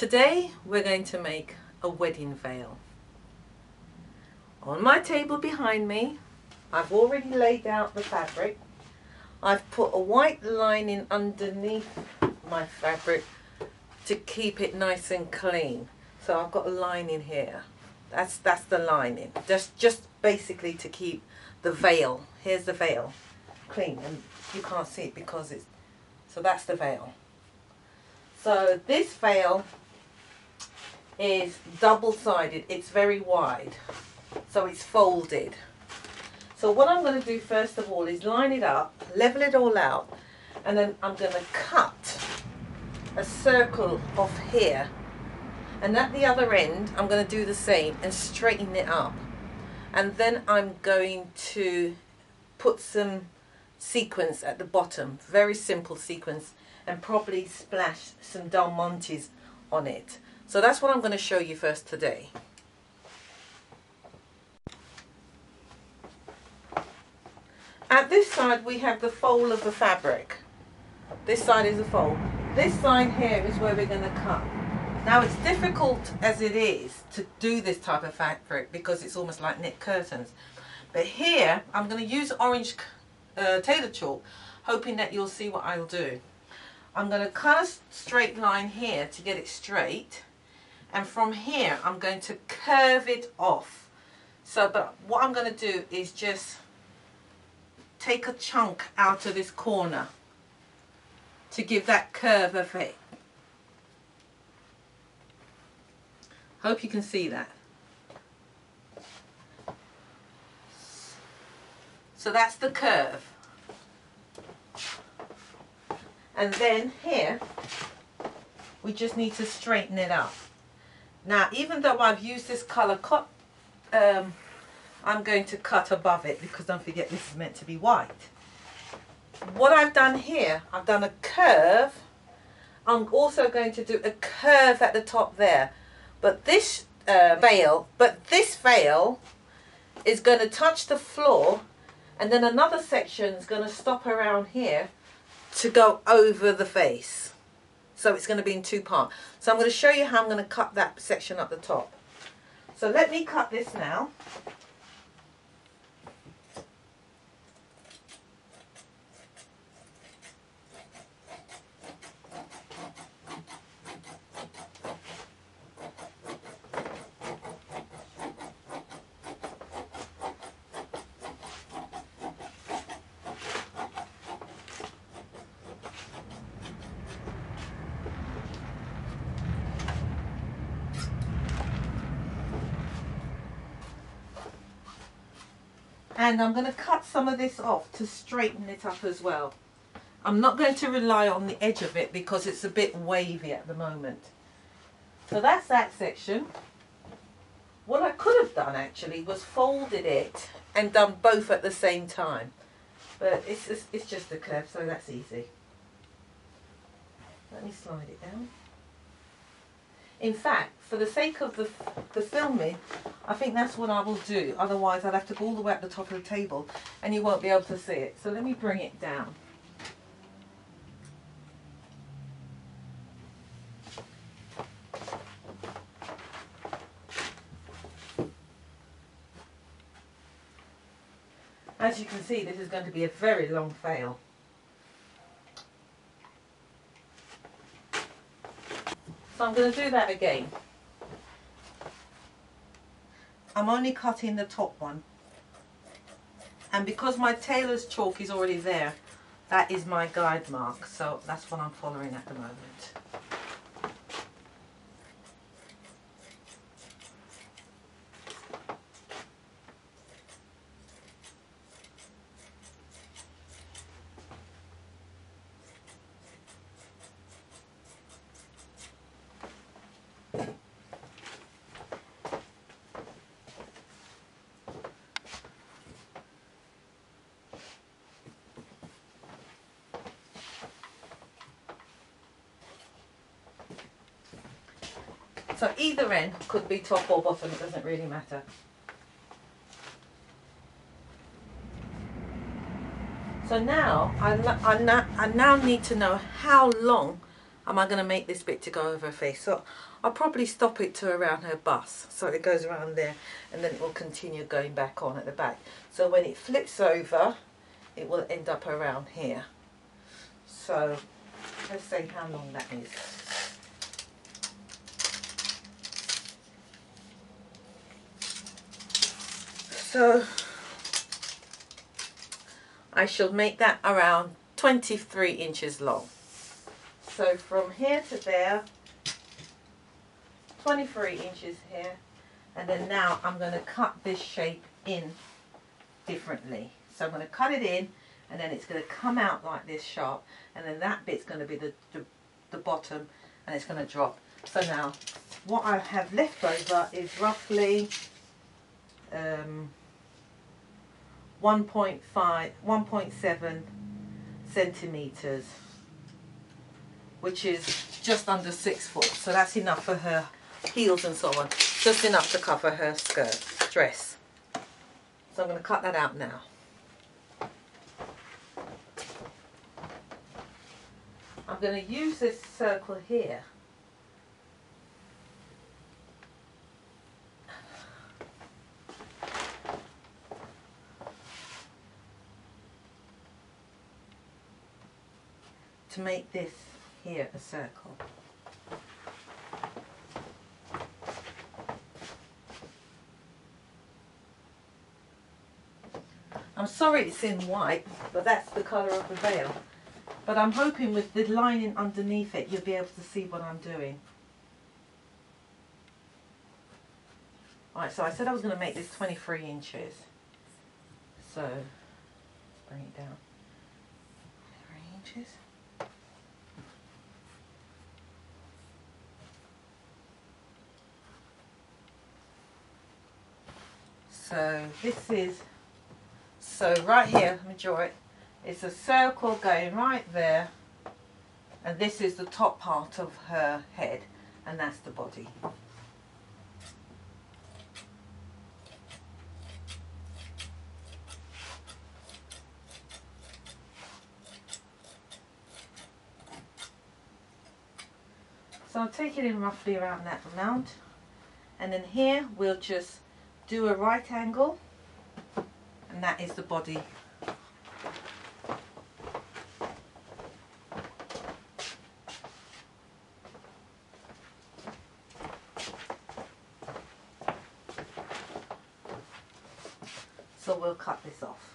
Today we're going to make a wedding veil. On my table behind me, I've already laid out the fabric. I've put a white lining underneath my fabric to keep it nice and clean. So I've got a lining here. That's the lining. Just basically to keep the veil. Here's the veil, clean, and you can't see it because it's. So that's the veil. So this veil is double-sided. It's very wide, so it's folded. So what I'm going to do first of all is line it up, level it all out, and then I'm going to cut a circle off here, and at the other end I'm going to do the same and straighten it up, and then I'm going to put some sequins at the bottom, very simple sequins, and probably splash some Del Montes on it. So that's what I'm going to show you first today. At this side we have the fold of the fabric. This side is the fold. This side here is where we're going to cut. Now it's difficult as it is to do this type of fabric because it's almost like knit curtains. But here I'm going to use orange tailor chalk, hoping that you'll see what I'll do. I'm going to cut a straight line here to get it straight, and from here I'm going to curve it off. So, but what I'm going to do is just take a chunk out of this corner to give that curve effect. Hope you can see that. So that's the curve. And then here we just need to straighten it up. Now, even though I've used this colour cut, I'm going to cut above it because don't forget this is meant to be white. What I've done here, I've done a curve. I'm also going to do a curve at the top there. But this veil is going to touch the floor, and then another section is going to stop around here to go over the face. So it's going to be in two parts. So I'm going to show you how I'm going to cut that section up the top. So let me cut this now. And I'm going to cut some of this off to straighten it up as well. I'm not going to rely on the edge of it because it's a bit wavy at the moment. So that's that section. What I could have done actually was folded it and done both at the same time. But it's just a curve, so that's easy. Let me slide it down. In fact, for the sake of the filming, I think that's what I will do. Otherwise, I'd have to go all the way at the top of the table and you won't be able to see it. So let me bring it down. As you can see, this is going to be a very long veil. So I'm going to do that again. I'm only cutting the top one. And because my tailor's chalk is already there, that is my guide mark. So that's what I'm following at the moment. So either end could be top or bottom, it doesn't really matter. So now I now need to know how long am I going to make this bit to go over her face? So I'll probably stop it to around her bust, so it goes around there, and then it will continue going back on at the back. So when it flips over, it will end up around here. So let's say how long that is. So I shall make that around 23 inches long. So from here to there, 23 inches here, and then now I'm going to cut this shape in differently. So I'm going to cut it in, and then it's going to come out like this sharp, and then that bit's going to be the bottom, and it's going to drop. So now what I have left over is roughly 1.7 centimeters, which is just under 6 foot. So that's enough for her heels and so on, just enough to cover her skirt, dress. So I'm going to cut that out now. I'm going to use this circle here to make this here a circle. I'm sorry it's in white, but that's the colour of the veil. But I'm hoping with the lining underneath it, you'll be able to see what I'm doing. Alright, so I said I was going to make this 23 inches. So, let's bring it down. 23 inches. So this is, so right here, let me draw it. It's a circle going right there, and this is the top part of her head, and that's the body. So I'll take it in roughly around that amount, and then here we'll just do a right angle, and that is the body. So we'll cut this off.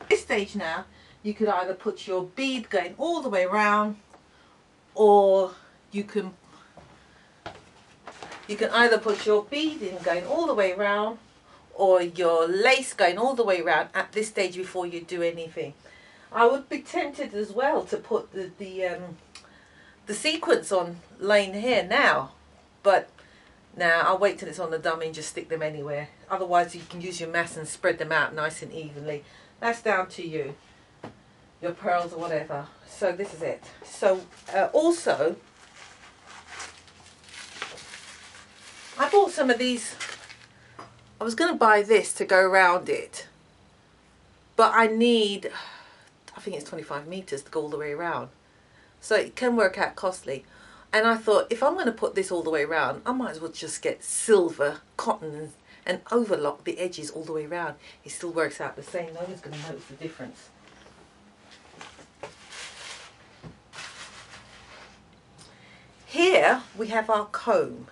This stage now, you could either put your bead going all the way around, or you can either put your bead in going all the way around, or your lace going all the way around at this stage before you do anything. I would be tempted as well to put the sequins on laying hair now, but now I'll wait till it's on the dummy and just stick them anywhere. Otherwise you can use your mass and spread them out nice and evenly. That's down to you, your pearls or whatever. So this is it. So also, I bought some of these. I was going to buy this to go around it, but I need, I think it's 25 meters to go all the way around. So it can work out costly. And I thought, if I'm going to put this all the way around, I might as well just get silver cotton and overlock the edges all the way around. It still works out the same. No one's going to notice the difference. Here we have our comb.